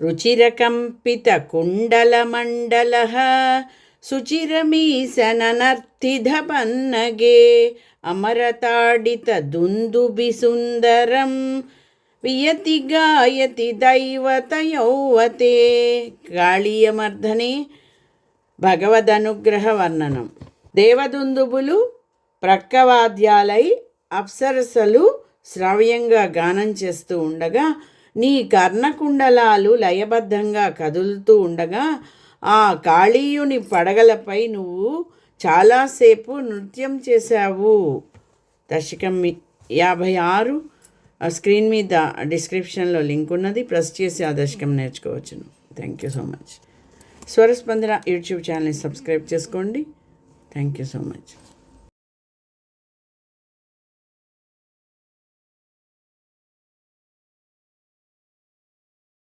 రుచిరకంపితకుండలమండలः శుచిరమీశననర్థిధపన్నగే అమరతాడితదుందుభిసుందరం వియతి గాయతి దైవతయౌవతే. కాళీయమర్ధనే భగవదనుగ్రహ వర్ణనం. దేవదుందుబులు ప్రక్కవాద్యాలై అప్సరసలు శ్రావ్యంగా గానం చేస్తూ ఉండగా, నీ కర్ణకుండలాలు లయబద్ధంగా కదులుతూ ఉండగా, ఆ కాళీయుని పడగలపై నువ్వు చాలాసేపు నృత్యం చేశావు. దశకం 56 స్క్రీన్ మీద డిస్క్రిప్షన్లో లింక్ ఉన్నది. ప్రెస్ చేసి ఆ దశకం నేర్చుకోవచ్చును. Thank you so much. Swaraspandana YouTube ఛానల్ని సబ్స్క్రైబ్ చేసుకోండి. Thank you so much.